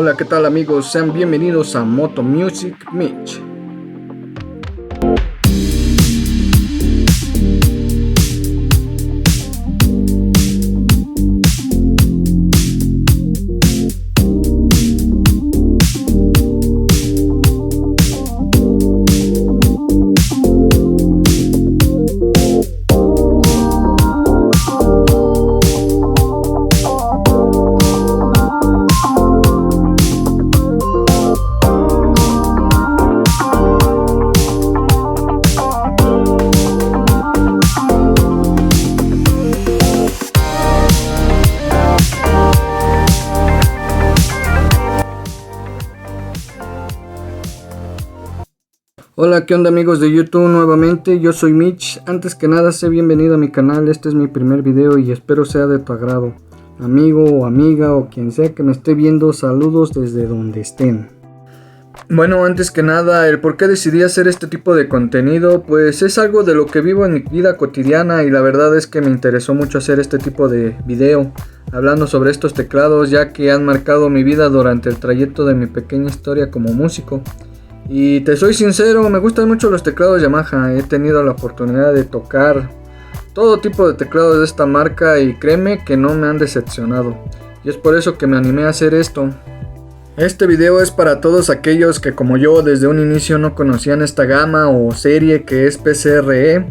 Hola, ¿qué tal amigos? Sean bienvenidos a Moto Music Mitch. Hola, ¿qué onda amigos de YouTube? Nuevamente, yo soy Mitch. Antes que nada, sé bienvenido a mi canal. Este es mi primer video y espero sea de tu agrado. Amigo o amiga o quien sea que me esté viendo, saludos desde donde estén. Bueno, antes que nada, el por qué decidí hacer este tipo de contenido, pues es algo de lo que vivo en mi vida cotidiana y la verdad es que me interesó mucho hacer este tipo de video, hablando sobre estos teclados ya que han marcado mi vida durante el trayecto de mi pequeña historia como músico. Y te soy sincero, me gustan mucho los teclados Yamaha. He tenido la oportunidad de tocar todo tipo de teclados de esta marca y créeme que no me han decepcionado. Y es por eso que me animé a hacer esto. Este video es para todos aquellos que como yo desde un inicio no conocían esta gama o serie que es PCRE,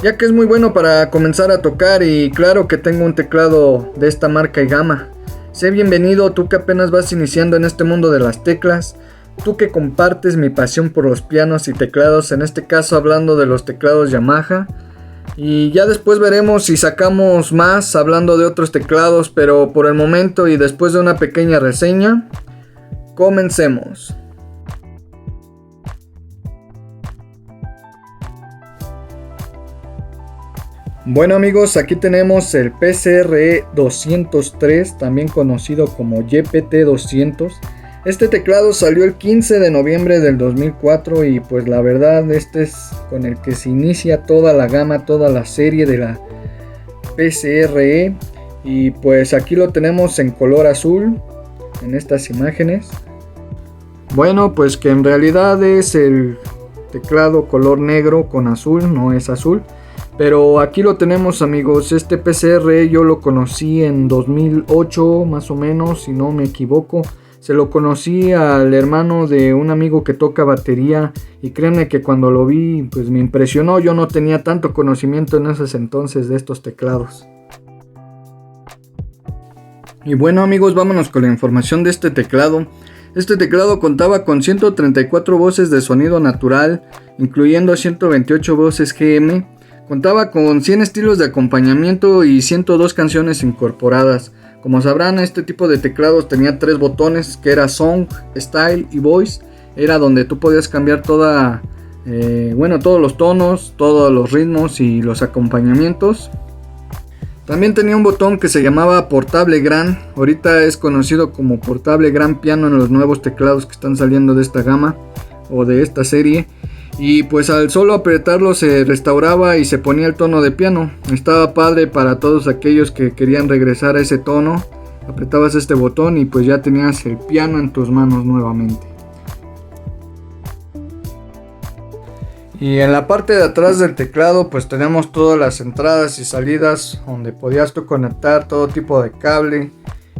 ya que es muy bueno para comenzar a tocar y claro que tengo un teclado de esta marca y gama. Sé bienvenido tú que apenas vas iniciando en este mundo de las teclas. Tú que compartes mi pasión por los pianos y teclados, en este caso hablando de los teclados Yamaha. Y ya después veremos si sacamos más hablando de otros teclados, pero por el momento y después de una pequeña reseña, comencemos. Bueno amigos, aquí tenemos el PCRE 203, también conocido como YPT 200. Este teclado salió el 15 de noviembre del 2004 y pues la verdad este es con el que se inicia toda la gama, toda la serie de la PCRE. Y pues aquí lo tenemos en color azul, en estas imágenes. Bueno, pues que en realidad es el teclado color negro con azul, no es azul. Pero aquí lo tenemos amigos, este PCRE yo lo conocí en 2008 más o menos, si no me equivoco. Se lo conocí al hermano de un amigo que toca batería y créanme que cuando lo vi pues me impresionó. Yo no tenía tanto conocimiento en esos entonces de estos teclados. Y bueno amigos, vámonos con la información de este teclado. Este teclado contaba con 134 voces de sonido natural, incluyendo 128 voces GM. Contaba con 100 estilos de acompañamiento y 102 canciones incorporadas. Como sabrán, este tipo de teclados tenía 3 botones que era Song, Style y Voice. Era donde tú podías cambiar todos los tonos, todos los ritmos y los acompañamientos. También tenía un botón que se llamaba Portable Grand. Ahorita es conocido como Portable Grand Piano en los nuevos teclados que están saliendo de esta gama o de esta serie. Y pues al solo apretarlo se restauraba y se ponía el tono de piano. Estaba padre para todos aquellos que querían regresar a ese tono. Apretabas este botón y pues ya tenías el piano en tus manos nuevamente. Y en la parte de atrás del teclado pues tenemos todas las entradas y salidas donde podías tú conectar todo tipo de cable.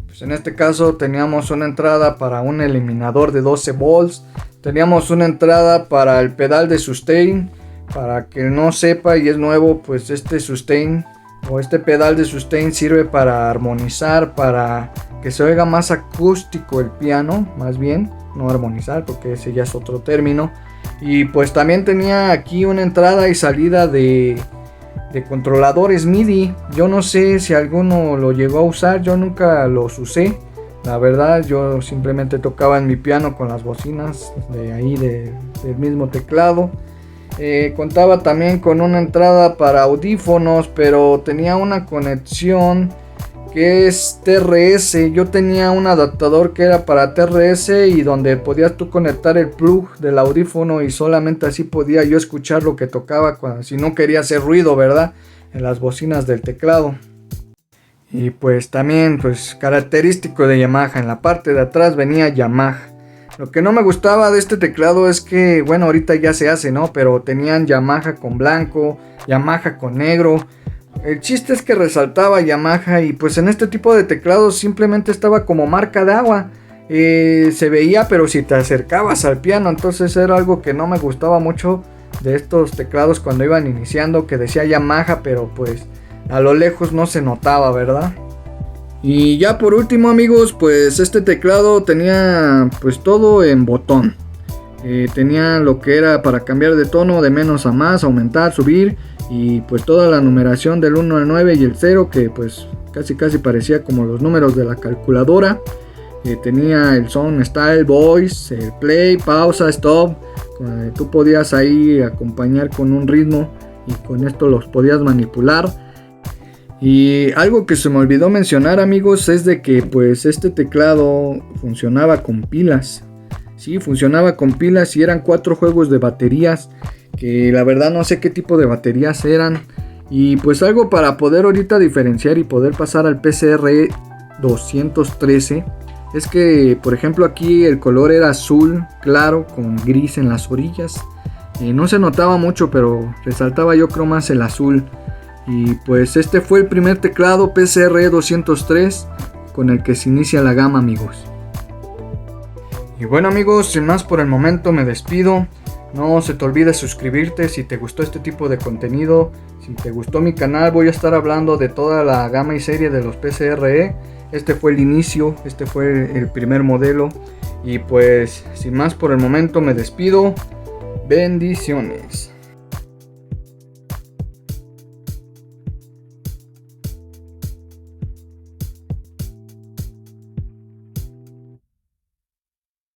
Pues en este caso teníamos una entrada para un eliminador de 12 volts. Teníamos una entrada para el pedal de sustain. Para que no sepa y es nuevo, pues este sustain o este pedal de sustain sirve para armonizar, para que se oiga más acústico el piano, más bien, no armonizar porque ese ya es otro término. Y pues también tenía aquí una entrada y salida de controladores MIDI. Yo no sé si alguno lo llegó a usar, yo nunca los usé. La verdad, yo simplemente tocaba en mi piano con las bocinas de ahí del mismo teclado. Contaba también con una entrada para audífonos, pero tenía una conexión que es TRS. Yo tenía un adaptador que era para TRS y donde podías tú conectar el plug del audífono y solamente así podía yo escuchar lo que tocaba si no quería hacer ruido, ¿verdad? En las bocinas del teclado. Y pues también pues característico de Yamaha, en la parte de atrás venía Yamaha. Lo que no me gustaba de este teclado es que, bueno, ahorita ya se hace, ¿no? Pero tenían Yamaha con blanco, Yamaha con negro. El chiste es que resaltaba Yamaha y pues en este tipo de teclados simplemente estaba como marca de agua. Se veía, pero si te acercabas al piano, entonces era algo que no me gustaba mucho de estos teclados cuando iban iniciando, que decía Yamaha, pero pues a lo lejos no se notaba, ¿verdad? Y ya por último, amigos, pues este teclado tenía pues todo en botón. Tenía lo que era para cambiar de tono de menos a más, aumentar, subir, y pues toda la numeración del 1 al 9 y el 0, que pues casi parecía como los números de la calculadora. Tenía el sound style, voice, el play, pausa, stop. Tú podías ahí acompañar con un ritmo y con esto los podías manipular. Y algo que se me olvidó mencionar, amigos, es de que pues este teclado funcionaba con pilas. Sí, funcionaba con pilas y eran 4 juegos de baterías, que la verdad no sé qué tipo de baterías eran. Y pues algo para poder ahorita diferenciar y poder pasar al PCRE 213 es que, por ejemplo, aquí el color era azul claro con gris en las orillas. No se notaba mucho, pero resaltaba yo creo más el azul. Y pues este fue el primer teclado PCRE 203 con el que se inicia la gama, amigos. Y bueno, amigos, sin más por el momento me despido. No se te olvide suscribirte si te gustó este tipo de contenido. Si te gustó mi canal, voy a estar hablando de toda la gama y serie de los PCRE. Este fue el inicio, este fue el primer modelo. Y pues sin más por el momento me despido. Bendiciones.